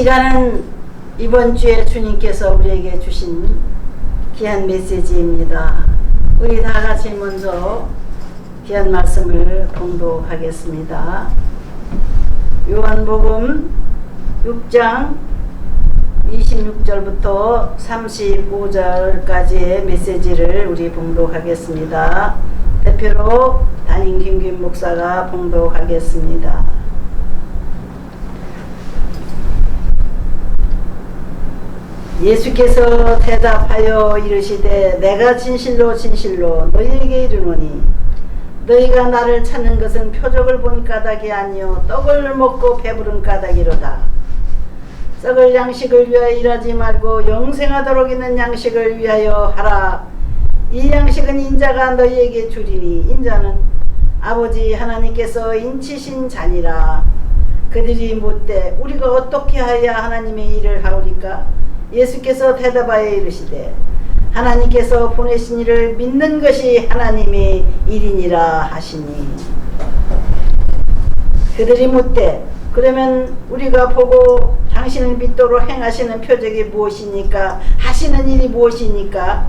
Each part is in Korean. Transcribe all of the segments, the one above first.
시간은 이번 주에 주님께서 우리에게 주신 귀한 메시지입니다. 우리 다 같이 먼저 귀한 말씀을 봉독하겠습니다. 요한복음 6장 26절부터 35절까지의 메시지를 우리 봉독하겠습니다. 대표로 담임 김규인 목사가 봉독하겠습니다. 예수께서 대답하여 이르시되 내가 진실로 진실로 너희에게 이르노니 너희가 나를 찾는 것은 표적을 본 까닭이 아니요 떡을 먹고 배부른 까닭이로다. 썩을 양식을 위하여 일하지 말고 영생하도록 있는 양식을 위하여 하라. 이 양식은 인자가 너희에게 주리니 인자는 아버지 하나님께서 인치신 자니라. 그들이 묻되 우리가 어떻게 하여야 하나님의 일을 하오리까? 예수께서 대답하여 이르시되 하나님께서 보내신 이를 믿는 것이 하나님의 일이니라 하시니. 그들이 묻되 그러면 우리가 보고 당신을 믿도록 행하시는 표적이 무엇이니까? 하시는 일이 무엇이니까?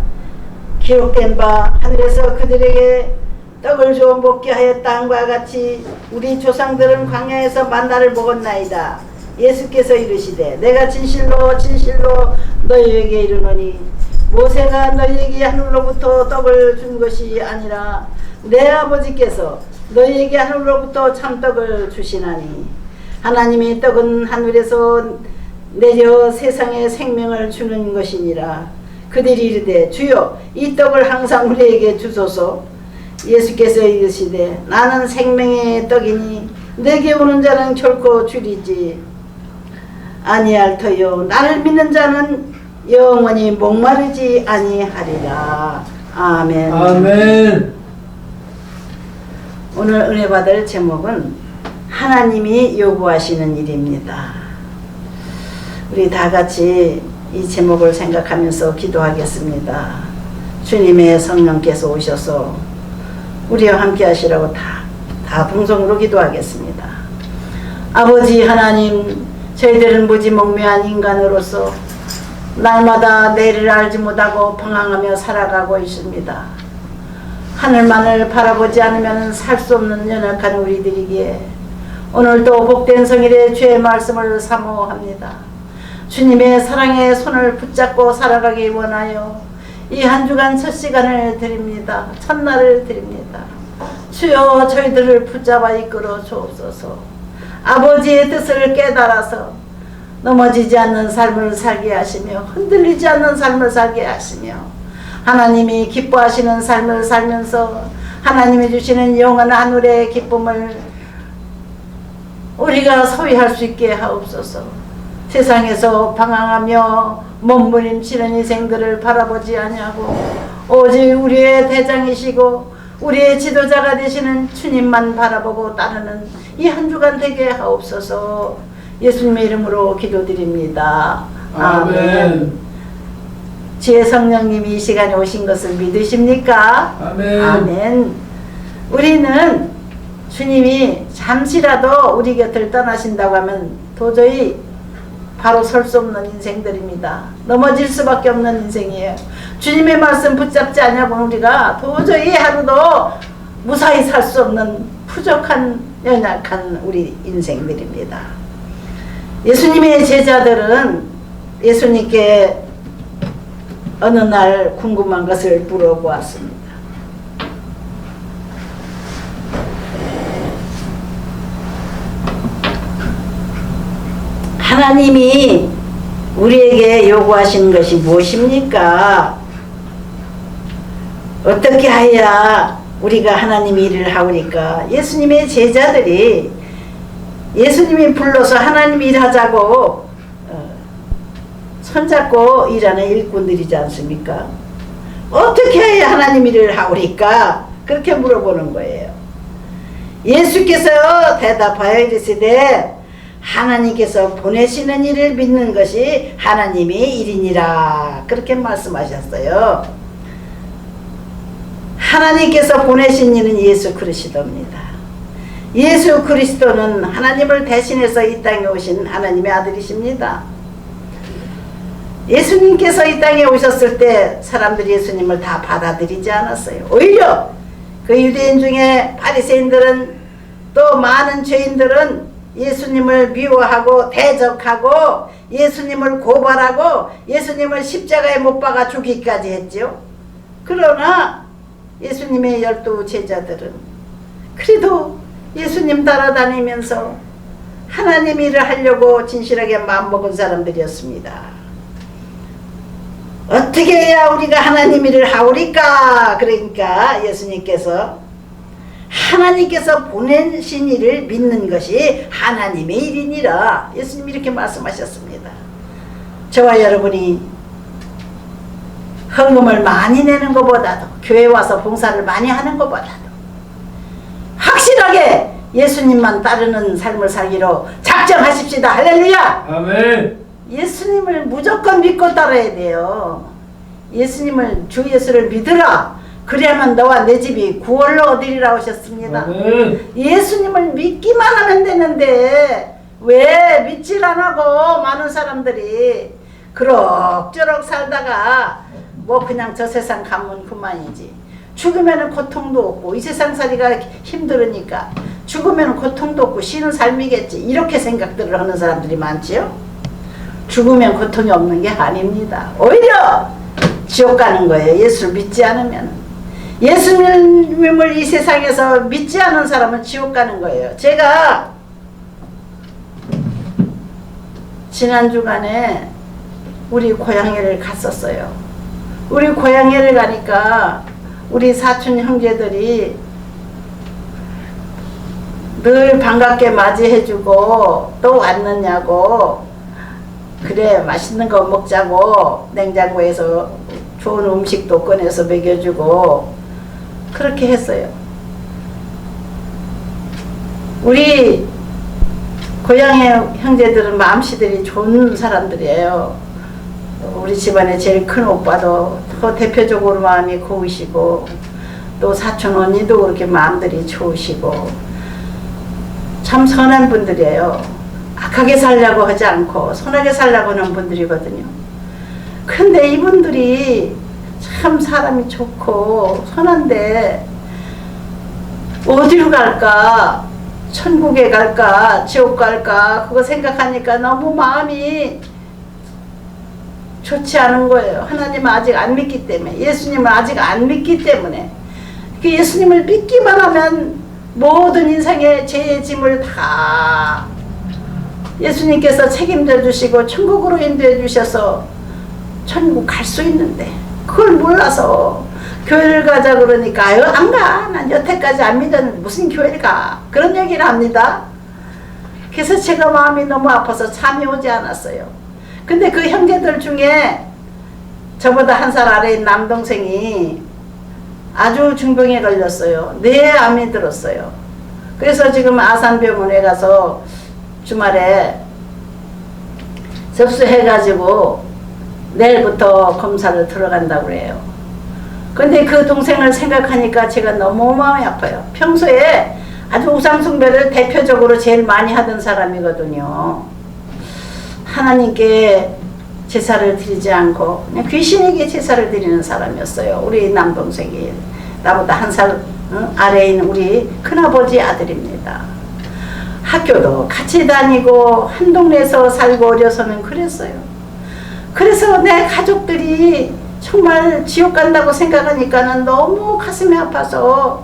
기록된 바 하늘에서 그들에게 떡을 주어 먹게 하였다 함과 같이 우리 조상들은 광야에서 만나를 먹었나이다. 예수께서 이르시되 내가 진실로 진실로 너희에게 이르노니 모세가 너희에게 하늘로부터 떡을 준 것이 아니라 내 아버지께서 너희에게 하늘로부터 참떡을 주시나니. 하나님의 떡은 하늘에서 내려 세상에 생명을 주는 것이니라. 그들이 이르되 주여 이 떡을 항상 우리에게 주소서. 예수께서 이르시되 나는 생명의 떡이니 내게 오는 자는 결코 줄이지 아니할 터요 나를 믿는 자는 영원히 목마르지 아니하리라. 아멘. 아멘. 오늘 은혜 받을 제목은 하나님이 요구하시는 일입니다. 우리 다 같이 이 제목을 생각하면서 기도하겠습니다. 주님의 성령께서 오셔서 우리와 함께 하시라고 다 동성으로 기도하겠습니다. 아버지 하나님, 저희들은 무지몽매한 인간으로서 날마다 내일을 알지 못하고 방황하며 살아가고 있습니다. 하늘만을 바라보지 않으면 살 수 없는 연약한 우리들이기에 오늘도 복된 성일의 주의 말씀을 사모합니다. 주님의 사랑의 손을 붙잡고 살아가기 원하여 이 한 주간 첫 시간을 드립니다. 첫날을 드립니다. 주여 저희들을 붙잡아 이끌어 주옵소서. 아버지의 뜻을 깨달아서 넘어지지 않는 삶을 살게 하시며 흔들리지 않는 삶을 살게 하시며 하나님이 기뻐하시는 삶을 살면서 하나님이 주시는 영원한 하늘의 기쁨을 우리가 소유할 수 있게 하옵소서. 세상에서 방황하며 몸부림치는 인생들을 바라보지 아니하고 오직 우리의 대장이시고 우리의 지도자가 되시는 주님만 바라보고 따르는 이 한 주간 되게 하옵소서. 예수님의 이름으로 기도드립니다. 아멘. 주의 성령님이 이 시간에 오신 것을 믿으십니까? 아멘. 아멘. 우리는 주님이 잠시라도 우리 곁을 떠나신다고 하면 도저히 바로 설 수 없는 인생들입니다. 넘어질 수밖에 없는 인생이에요. 주님의 말씀 붙잡지 않냐고 우리가 도저히 하루도 무사히 살 수 없는 부족한 연약한 우리 인생들입니다. 예수님의 제자들은 예수님께 어느 날 궁금한 것을 물어보았습니다. 하나님이 우리에게 요구하신 것이 무엇입니까? 어떻게 해야 우리가 하나님 일을 하오니까? 예수님의 제자들이 예수님이 불러서 하나님 일하자고 손잡고 일하는 일꾼들이지 않습니까? 어떻게 해야 하나님 일을 하오리까? 그렇게 물어보는 거예요. 예수께서 대답하여 이르시되 하나님께서 보내시는 일을 믿는 것이 하나님의 일이니라. 그렇게 말씀하셨어요. 하나님께서 보내신 이는 예수 그리스도입니다. 예수 그리스도는 하나님을 대신해서 이 땅에 오신 하나님의 아들이십니다. 예수님께서 이 땅에 오셨을 때 사람들이 예수님을 다 받아들이지 않았어요. 오히려 그 유대인 중에 바리새인들은 또 많은 죄인들은 예수님을 미워하고 대적하고 예수님을 고발하고 예수님을 십자가에 못 박아 죽이기까지 했죠. 그러나 예수님의 12 제자들은 그래도 예수님 따라다니면서 하나님 일을 하려고 진실하게 마음먹은 사람들이었습니다. 어떻게 해야 우리가 하나님 일을 하오리까? 그러니까 예수님께서 하나님께서 보내신 일을 믿는 것이 하나님의 일이니라. 예수님이 이렇게 말씀하셨습니다. 저와 여러분이 헌금을 많이 내는 것보다도 교회 와서 봉사를 많이 하는 것보다도 확실하게 예수님만 따르는 삶을 살기로 작정하십시다. 할렐루야. 아멘. 예수님을 무조건 믿고 따라야 돼요. 예수님을 주 예수를 믿으라. 그래야만 너와 내 집이 구원을 얻으리라 하셨습니다. 아멘. 예수님을 믿기만 하면 되는데 왜 믿질 안 하고 많은 사람들이 그럭저럭 살다가 뭐 그냥 저 세상 가면 그만이지. 죽으면 고통도 없고 이 세상 살이가 힘들으니까 죽으면 고통도 없고 쉬는 삶이겠지. 이렇게 생각들을 하는 사람들이 많지요. 죽으면 고통이 없는 게 아닙니다. 오히려 지옥 가는 거예요. 예수를 믿지 않으면. 예수님을 이 세상에서 믿지 않은 사람은 지옥 가는 거예요. 제가 지난 주간에 우리 고향에를 갔었어요. 우리 고향에를 가니까 우리 사촌 형제들이 늘 반갑게 맞이해주고 또 왔느냐고 그래 맛있는 거 먹자고 냉장고에서 좋은 음식도 꺼내서 먹여주고 그렇게 했어요. 우리 고향의 형제들은 마음씨들이 좋은 사람들이에요. 우리 집안에 제일 큰 오빠도 더 대표적으로 마음이 고우시고 또 사촌 언니도 그렇게 마음들이 좋으시고 참 선한 분들이에요. 악하게 살려고 하지 않고 선하게 살려고 하는 분들이거든요. 근데 이분들이 참 사람이 좋고 선한데 어디로 갈까? 천국에 갈까? 지옥 갈까? 그거 생각하니까 너무 마음이 좋지 않은 거예요. 하나님을 아직 안 믿기 때문에, 예수님을 아직 안 믿기 때문에. 그 예수님을 믿기만 하면 모든 인생의 죄의 짐을 다 예수님께서 책임져 주시고 천국으로 인도해 주셔서 천국 갈 수 있는데 그걸 몰라서 교회를 가자 그러니까 아유 안 가. 난 여태까지 안 믿었는데 무슨 교회를 가. 그런 얘기를 합니다. 그래서 제가 마음이 너무 아파서 잠이 오지 않았어요. 근데 그 형제들 중에 저보다 한 살 아래인 남동생이 아주 중병에 걸렸어요. 뇌암이 들었어요. 그래서 지금 아산병원에 가서 주말에 접수해가지고 내일부터 검사를 들어간다고 그래요. 근데 그 동생을 생각하니까 제가 너무 마음이 아파요. 평소에 아주 우상숭배를 대표적으로 제일 많이 하던 사람이거든요. 하나님께 제사를 드리지 않고 그냥 귀신에게 제사를 드리는 사람이었어요. 우리 남동생이 나보다 한 살 아래인 우리 큰아버지 아들입니다. 학교도 같이 다니고 한 동네에서 살고 어려서는 그랬어요. 그래서 내 가족들이 정말 지옥 간다고 생각하니까는 너무 가슴이 아파서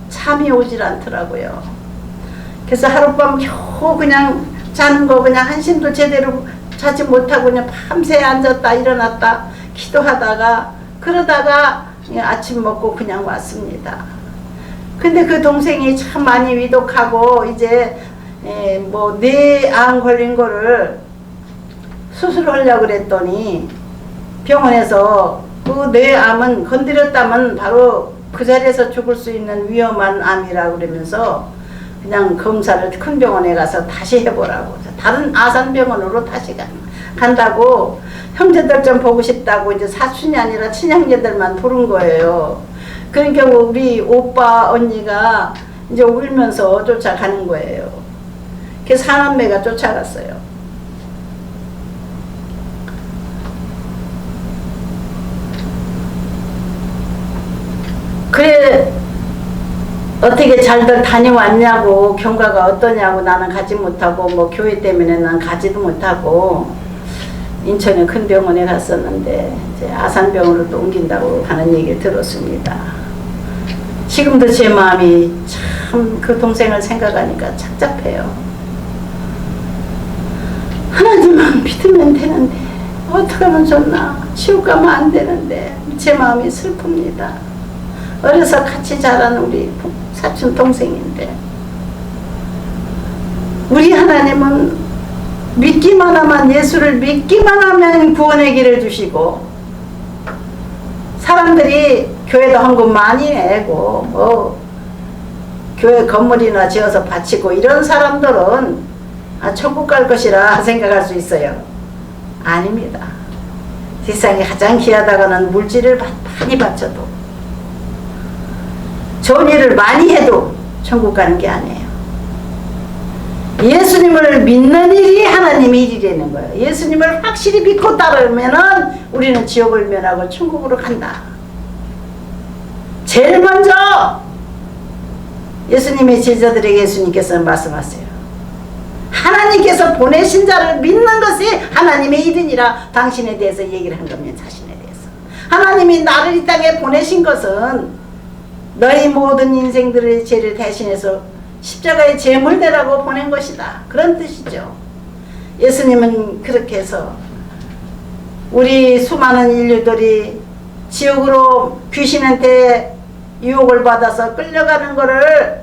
잠이 오질 않더라고요. 그래서 하룻밤 겨우 그냥 자는 거 그냥 한숨도 제대로 자지 못하고 그냥 밤새 앉았다 일어났다 기도하다가 그러다가 아침 먹고 그냥 왔습니다. 근데 그 동생이 참 많이 위독하고 이제 뭐 뇌암 걸린 거를 수술하려고 그랬더니 병원에서 그 뇌암은 건드렸다면 바로 그 자리에서 죽을 수 있는 위험한 암이라고 그러면서 그냥 검사를 큰 병원에 가서 다시 해보라고 다른 아산병원으로 다시 간다고 형제들 좀 보고 싶다고 이제 사촌이 아니라 친형제들만 부른 거예요. 그러니까 우리 오빠 언니가 이제 울면서 쫓아가는 거예요. 그래서 사남매가 쫓아갔어요. 그래 어떻게 잘들 다녀왔냐고, 경과가 어떠냐고, 나는 가지 못하고 뭐 교회 때문에 난 가지도 못하고 인천의 큰 병원에 갔었는데 이제 아산병원으로 또 옮긴다고 하는 얘기를 들었습니다. 지금도 제 마음이 참 그 동생을 생각하니까 착잡해요. 하나님만 믿으면 되는데 어떻게 하면 좋나, 지옥 가면 안 되는데 제 마음이 슬픕니다. 어려서 같이 자란 우리 사촌 동생인데, 우리 하나님은 믿기만 하면, 예수를 믿기만 하면 구원의 길을 주시고, 사람들이 교회도 헌금 많이 내고 뭐 교회 건물이나 지어서 바치고 이런 사람들은 천국 갈 것이라 생각할 수 있어요. 아닙니다. 세상에 가장 귀하다가는 물질을 많이 바쳐도, 좋은 일을 많이 해도 천국 가는 게 아니에요. 예수님을 믿는 일이 하나님의 일이라는 거예요. 예수님을 확실히 믿고 따르면은 우리는 지옥을 면하고 천국으로 간다. 제일 먼저 예수님의 제자들에게 예수님께서 말씀하세요. 하나님께서 보내신 자를 믿는 것이 하나님의 일이니라. 당신에 대해서 얘기를 한 겁니다. 자신에 대해서. 하나님이 나를 이 땅에 보내신 것은 너희 모든 인생들의 죄를 대신해서 십자가의 제물대라고 보낸 것이다. 그런 뜻이죠. 예수님은 그렇게 해서 우리 수많은 인류들이 지옥으로 귀신한테 유혹을 받아서 끌려가는 것을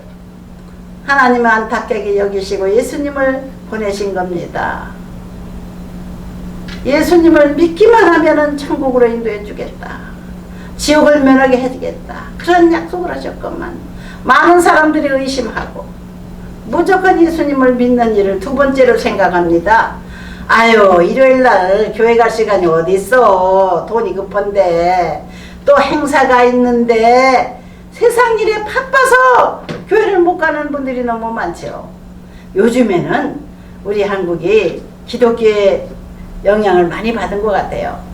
하나님은 안타깝게 여기시고 예수님을 보내신 겁니다. 예수님을 믿기만 하면은 천국으로 인도해 주겠다. 지옥을 면하게 해주겠다. 그런 약속을 하셨건만 많은 사람들이 의심하고 무조건 예수님을 믿는 일을 두 번째로 생각합니다. 아유, 일요일날 교회 갈 시간이 어디 있어. 돈이 급한데 또 행사가 있는데 세상 일에 바빠서 교회를 못 가는 분들이 너무 많죠. 요즘에는 우리 한국이 기독교의 영향을 많이 받은 것 같아요.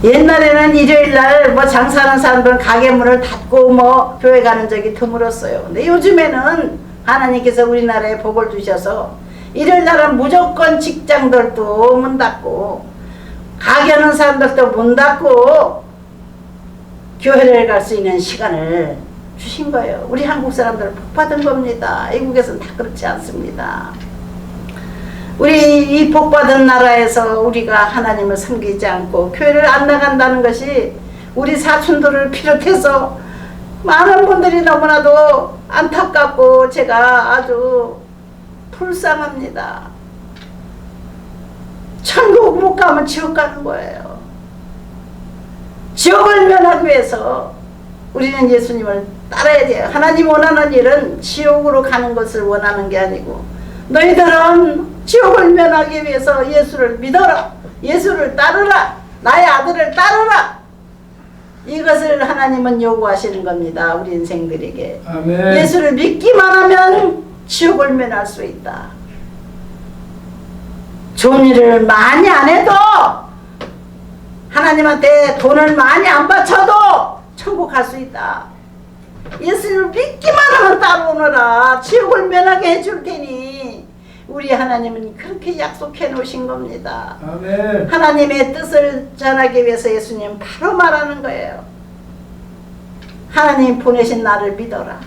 옛날에는 일요일날 뭐 장사하는 사람들은 가게 문을 닫고 뭐 교회 가는 적이 드물었어요. 근데 요즘에는 하나님께서 우리나라에 복을 주셔서 일요일날은 무조건 직장들도 문 닫고 가게 하는 사람들도 문 닫고 교회를 갈 수 있는 시간을 주신 거예요. 우리 한국 사람들은 복 받은 겁니다. 외국에서는 다 그렇지 않습니다. 우리 이 복받은 나라에서 우리가 하나님을 섬기지 않고 교회를 안 나간다는 것이 우리 사촌들을 비롯해서 많은 분들이 너무나도 안타깝고 제가 아주 불쌍합니다. 천국 못 가면 지옥 가는 거예요. 지옥을 면하기 위해서 우리는 예수님을 따라야 돼요. 하나님 원하는 일은 지옥으로 가는 것을 원하는 게 아니고, 너희들은 지옥을 면하기 위해서 예수를 믿어라. 예수를 따르라. 나의 아들을 따르라. 이것을 하나님은 요구하시는 겁니다. 우리 인생들에게. 아멘. 예수를 믿기만 하면 지옥을 면할 수 있다. 좋은 일을 많이 안 해도, 하나님한테 돈을 많이 안 바쳐도 천국 갈 수 있다. 예수를 믿기만 하면 따라오너라. 지옥을 면하게 해줄 테니. 우리 하나님은 그렇게 약속해 놓으신 겁니다. 아멘. 하나님의 뜻을 전하기 위해서 예수님은 바로 말하는 거예요. 하나님 보내신 나를 믿어라.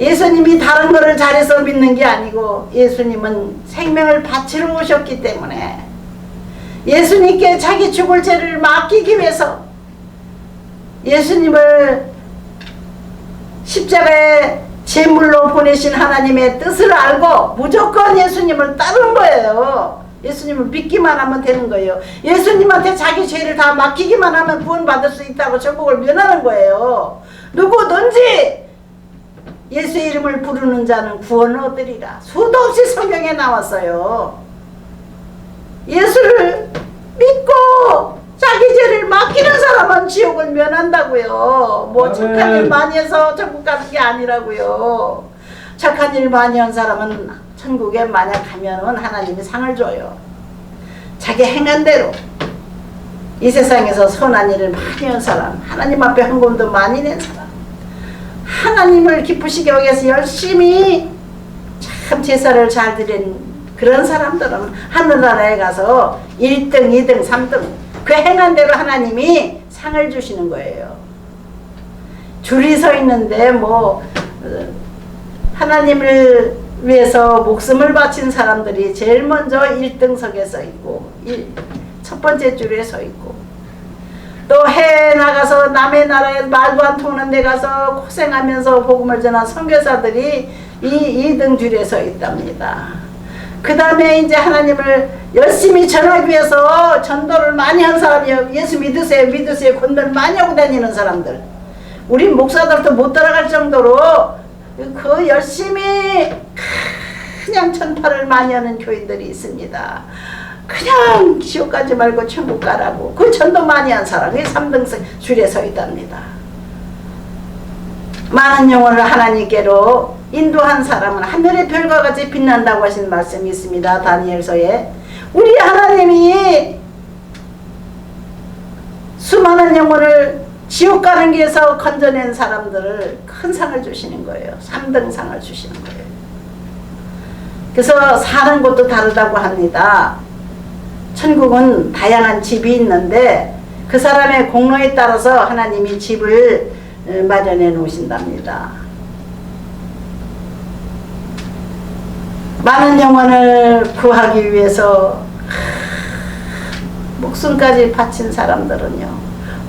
예수님이 다른 거를 잘해서 믿는 게 아니고 예수님은 생명을 바치러 오셨기 때문에 예수님께 자기 죽을 죄를 맡기기 위해서 예수님을 십자가에 제물로 보내신 하나님의 뜻을 알고 무조건 예수님을 따르는 거예요. 예수님을 믿기만 하면 되는 거예요. 예수님한테 자기 죄를 다 맡기기만 하면 구원받을 수 있다고 천국을 면하는 거예요. 누구든지 예수의 이름을 부르는 자는 구원을 얻으리라. 수도 없이 성경에 나왔어요. 예수를 믿고 자기 죄를 맡기는 사람은 지옥을 면한다고요. 뭐 착한 일 많이 해서 천국 가는 게 아니라고요. 착한 일 많이 한 사람은 천국에 만약 가면은 하나님이 상을 줘요. 자기 행한 대로 이 세상에서 선한 일을 많이 한 사람, 하나님 앞에 헌금도 많이 낸 사람, 하나님을 기쁘시게 하기 위해서 열심히 참 제사를 잘 드린 그런 사람들은 하늘나라에 가서 1등, 2등, 3등 그 행한 대로 하나님이 상을 주시는 거예요. 줄이 서 있는데 뭐 하나님을 위해서 목숨을 바친 사람들이 제일 먼저 1등석에 서 있고 첫 번째 줄에 서 있고, 또 해외에 나가서 남의 나라에 말도 안 통하는 데 가서 고생하면서 복음을 전한 선교사들이 이 2등 줄에 서 있답니다. 그 다음에 이제 하나님을 열심히 전하기 위해서 전도를 많이 한 사람이요. 예수 믿으세요, 믿으세요, 권면 많이 하고 다니는 사람들. 우리 목사들도 못 따라갈 정도로 그 열심히 그냥 전파를 많이 하는 교인들이 있습니다. 그냥 지옥 가지 말고 천국 가라고 그 전도 많이 한 사람이 3등 줄에 서 있답니다. 많은 영혼을 하나님께로 인도한 사람은 하늘의 별과 같이 빛난다고 하신 말씀이 있습니다. 다니엘서에. 우리 하나님이 수많은 영혼을 지옥 가는 길에서 건져낸 사람들을 큰 상을 주시는 거예요. 3등 상을 주시는 거예요. 그래서 사는 곳도 다르다고 합니다. 천국은 다양한 집이 있는데 그 사람의 공로에 따라서 하나님이 집을 마련해 놓으신답니다. 많은 영혼을 구하기 위해서 목숨까지 바친 사람들은요,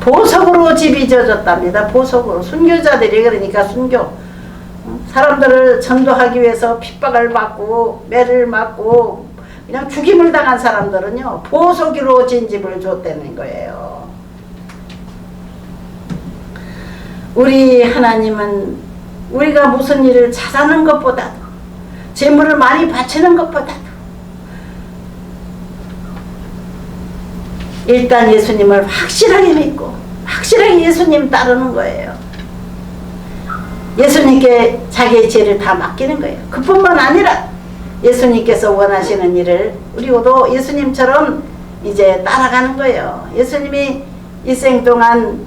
보석으로 집이 지어졌답니다. 보석으로. 순교자들이, 그러니까 순교 사람들을 전도하기 위해서 핍박을 받고 매를 맞고 그냥 죽임을 당한 사람들은요, 보석으로 진 집을 줬다는 거예요. 우리 하나님은 우리가 무슨 일을 잘하는 것보다도, 재물을 많이 바치는 것보다도 일단 예수님을 확실하게 믿고 확실하게 예수님 따르는 거예요. 예수님께 자기의 죄를 다 맡기는 거예요. 그뿐만 아니라 예수님께서 원하시는 일을 우리도 예수님처럼 이제 따라가는 거예요. 예수님이 일생 동안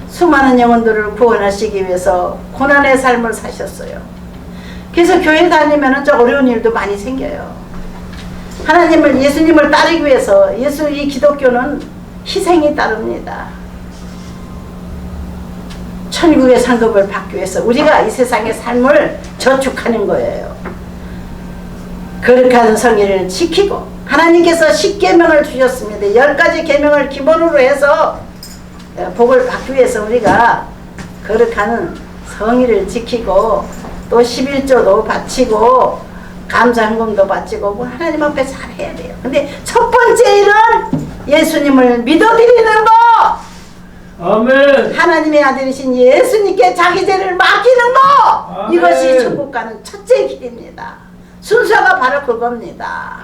수많은 영혼들을 구원하시기 위해서 고난의 삶을 사셨어요. 그래서 교회 다니면은 좀 어려운 일도 많이 생겨요. 하나님을, 예수님을 따르기 위해서, 이 기독교는 희생이 따릅니다. 천국의 상급을 받기 위해서 우리가 이 세상의 삶을 저축하는 거예요. 거룩한 성의를 지키고, 하나님께서 10계명을 주셨습니다. 10가지 계명을 기본으로 해서 복을 받기 위해서 우리가 거룩한 성의를 지키고 또 11조도 바치고 감사헌금도 바치고 뭐 하나님 앞에 잘해야 돼요. 근데 첫 번째 일은 예수님을 믿어드리는 거. 아멘. 하나님의 아들이신 예수님께 자기 죄를 맡기는 거. 아멘. 이것이 천국 가는 첫째 길입니다. 순서가 바로 그겁니다.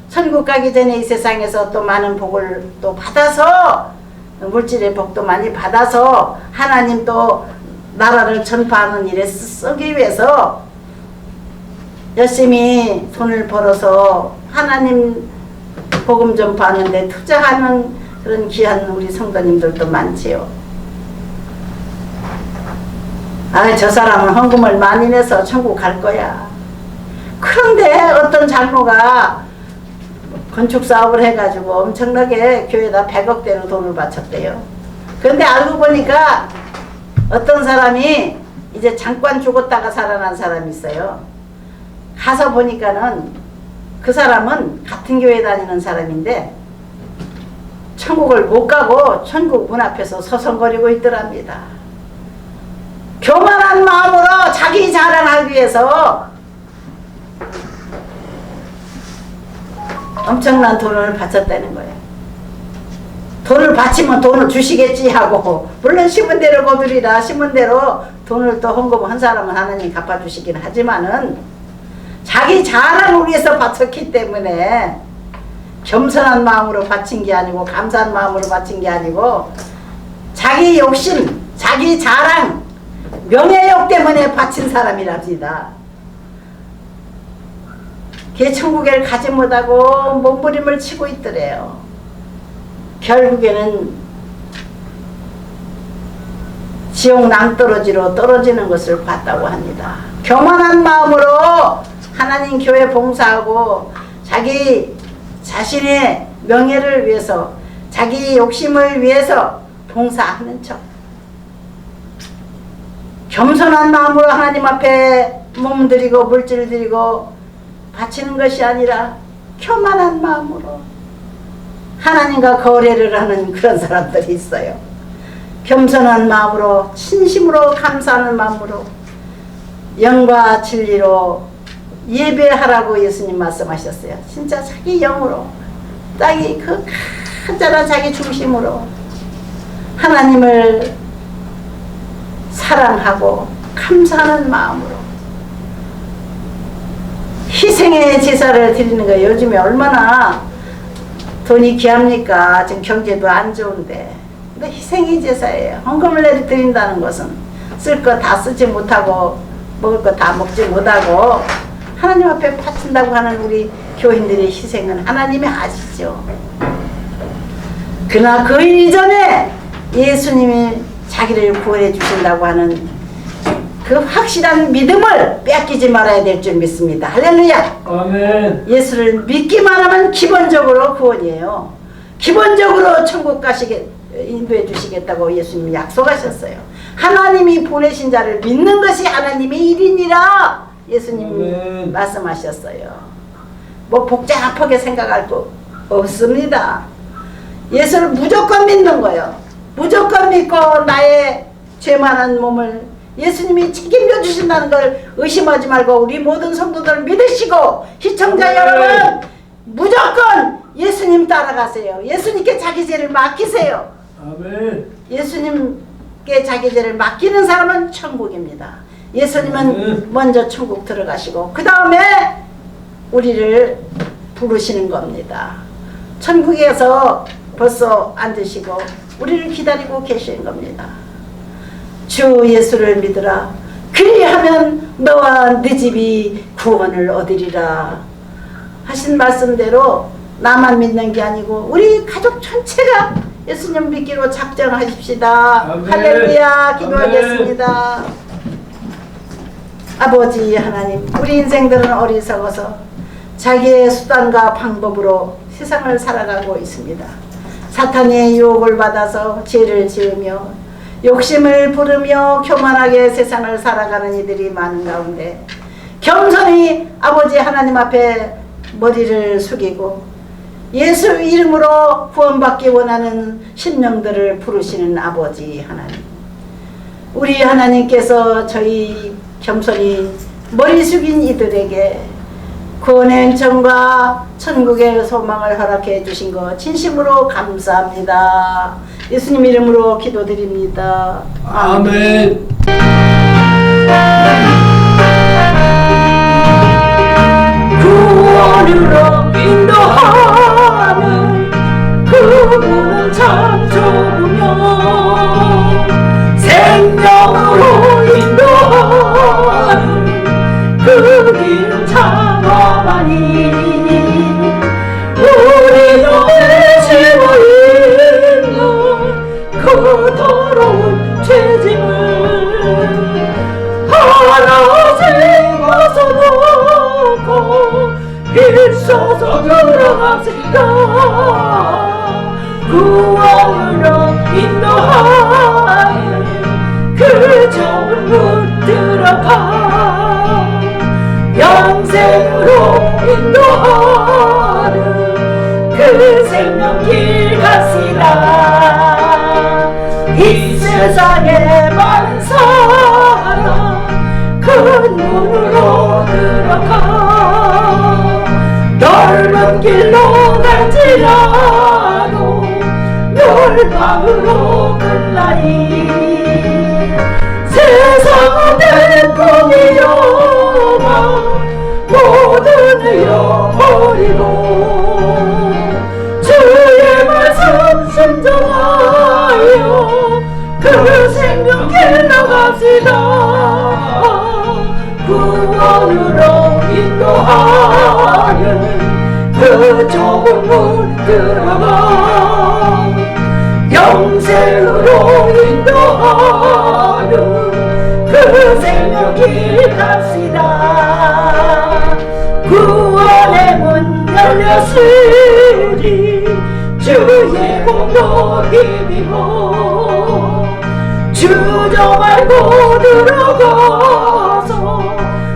천국 가기 전에 이 세상에서 또 많은 복을 또 받아서, 물질의 복도 많이 받아서 하나님 또 나라를 전파하는 일에 쓰기 위해서 열심히 돈을 벌어서 하나님 복음 전파하는 데 투자하는 그런 귀한 우리 성도님들도 많지요. 아, 저 사람은 헌금을 많이 내서 천국 갈 거야. 그런데 어떤 장로가 건축 사업을 해가지고 엄청나게 교회에다 100억대로 돈을 바쳤대요. 그런데 알고 보니까 어떤 사람이 이제 잠깐 죽었다가 살아난 사람이 있어요. 가서 보니까는 그 사람은 같은 교회 다니는 사람인데 천국을 못 가고 천국 문 앞에서 서성거리고 있더랍니다. 교만한 마음으로 자기 자랑하기 위해서 엄청난 돈을 바쳤다는 거예요. 돈을 바치면 돈을 주시겠지 하고, 물론 심은 대로 거두리라, 심은 대로 돈을 또 헌금한 사람은 하나님 갚아주시긴 하지만은 자기 자랑을 위해서 바쳤기 때문에 겸손한 마음으로 바친 게 아니고 감사한 마음으로 바친 게 아니고 자기 욕심, 자기 자랑, 명예욕 때문에 바친 사람이랍니다. 걔 천국에 가지 못하고 몸부림을 치고 있더래요. 결국에는 지옥 낭떠러지로 떨어지는 것을 봤다고 합니다. 교만한 마음으로 하나님 교회 봉사하고 자기 자신의 명예를 위해서 자기 욕심을 위해서 봉사하는 척, 겸손한 마음으로 하나님 앞에 몸들이고 물질 드리고 바치는 것이 아니라 교만한 마음으로 하나님과 거래를 하는 그런 사람들이 있어요. 겸손한 마음으로 진심으로 감사하는 마음으로 영과 진리로 예배하라고 예수님 말씀하셨어요. 진짜 자기 영으로 자기 그 간절한 자기 중심으로 하나님을 사랑하고 감사하는 마음으로 희생의 제사를 드리는 거예요. 요즘에 얼마나 돈이 귀합니까? 지금 경제도 안 좋은데. 근데 희생의 제사예요. 헌금을 드린다는 것은 쓸 거 다 쓰지 못하고 먹을 거 다 먹지 못하고 하나님 앞에 바친다고 하는 우리 교인들의 희생은 하나님이 아시죠. 그러나 그 이전에 예수님이 자기를 구원해 주신다고 하는 그 확실한 믿음을 뺏기지 말아야 될 줄 믿습니다. 할렐루야. 아멘. 예수를 믿기만 하면 기본적으로 구원이에요. 기본적으로 천국 가시게 인도해 주시겠다고 예수님이 약속하셨어요. 하나님이 보내신 자를 믿는 것이 하나님의 일이니라 예수님이 말씀하셨어요. 뭐 복잡하게 생각할 거 없습니다. 예수를 무조건 믿는 거예요. 무조건 믿고 나의 죄 많은 몸을 예수님이 책임져 주신다는 걸 의심하지 말고 우리 모든 성도들 믿으시고 시청자 여러분 무조건 예수님 따라가세요. 예수님께 자기 죄를 맡기세요. 아멘. 예수님께 자기 죄를 맡기는 사람은 천국입니다. 예수님은 먼저 천국 들어가시고 그 다음에 우리를 부르시는 겁니다. 천국에서 벌써 앉으시고 우리를 기다리고 계시는 겁니다. 주 예수를 믿으라. 그리하면 너와 네 집이 구원을 얻으리라 하신 말씀대로 나만 믿는 게 아니고 우리 가족 전체가 예수님 믿기로 작정하십시다. 아멘. 할렐루야. 기도하겠습니다. 아멘. 아버지 하나님, 우리 인생들은 어리석어서 자기의 수단과 방법으로 세상을 살아가고 있습니다. 사탄의 유혹을 받아서 죄를 지으며 욕심을 부르며 교만하게 세상을 살아가는 이들이 많은 가운데 겸손히 아버지 하나님 앞에 머리를 숙이고 예수 이름으로 구원받기 원하는 심령들을 부르시는 아버지 하나님, 우리 하나님께서 저희 겸손히 머리 숙인 이들에게 구원의 은총과 천국의 소망을 허락해 주신 것 진심으로 감사합니다. 예수님 이름으로 기도드립니다. 아멘. 구원으로 인도하는 그분은 참 좋으며 생명으로 인도하는 그 길은 참 험하니 우리도 지고 있는 그 더러운 죄짐을 하나 집어서놓고 일서서 들어갑시다. 구원으로 인도하는 그 좁은 문 들어가 영생으로 인도하는 그 생명길 가시라. 이 세상에 많은 사람 큰 문으로 들어가 넓은 길로 갈지라도 멸망으로 끝나니 세상은 꿈이여만 모든 잃어버리고 구원으로 인도하는 그 좁은 문 들어가 영생으로 인도하는 그 생명길 갑시다. 구원의 문 열렸으니 주의 공로 힘입어 주저 말고 들어가서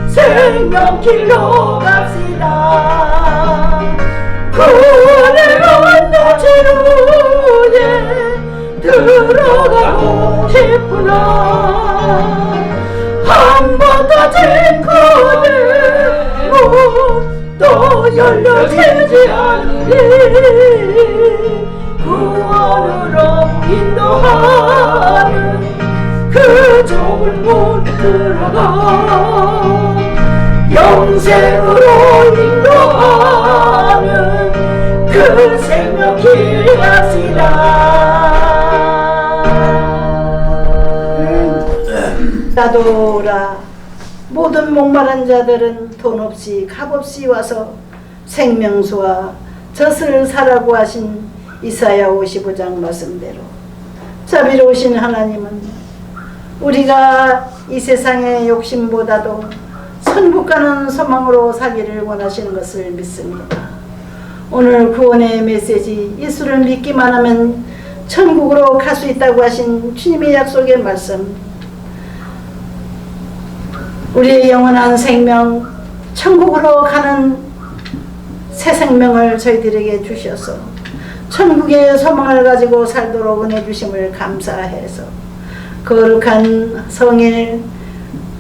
생명길로 갑시다. 구원의 언덕지로에 들어가고 싶구나. 한 번 닫힌 그대 문또 열려지지 않으니 구원으로 인도하는 그 좁은 문 들어가 영생으로 인도하는 그 생명길 갑시다. 나도라 모든 목마른 자들은 돈 없이 값 없이 와서 생명수와 젖을 사라고 하신 이사야 55장 말씀대로 자비로우신 하나님은 우리가 이 세상의 욕심보다도 천국 가는 소망으로 살기를 원하시는 것을 믿습니다. 오늘 구원의 메시지 예수를 믿기만 하면 천국으로 갈 수 있다고 하신 주님의 약속의 말씀, 우리의 영원한 생명, 천국으로 가는 새 생명을 저희들에게 주셔서 천국의 소망을 가지고 살도록 은혜 주심을 감사해서 거룩한 성일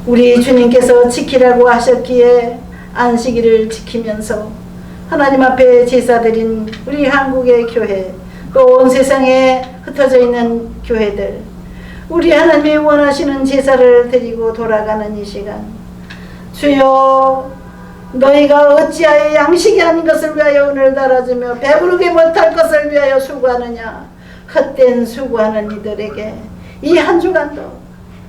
우리 주님께서 지키라고 하셨기에 안식일을 지키면서 하나님 앞에 제사드린 우리 한국의 교회, 또 온 세상에 흩어져 있는 교회들, 우리 하나님이 원하시는 제사를 드리고 돌아가는 이 시간, 주여 너희가 어찌하여 양식이 아닌 것을 위하여 은혜를 달아주며 배부르게 못할 것을 위하여 수고하느냐. 헛된 수고하는 이들에게 이 한 주간도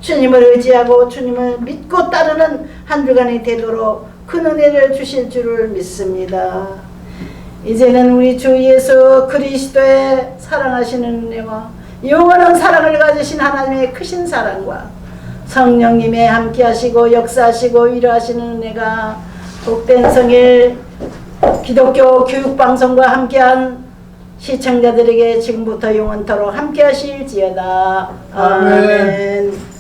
주님을 의지하고 주님을 믿고 따르는 한 주간이 되도록 큰 은혜를 주실 줄을 믿습니다. 이제는 우리 주 예수 그리스도의 사랑하시는 은혜와 영원한 사랑을 가지신 하나님의 크신 사랑과 성령님의 함께하시고 역사하시고 위로하시는 은혜가 복된 성일 기독교 교육방송과 함께한 시청자들에게 지금부터 영원토록 함께하실지어다. 아멘.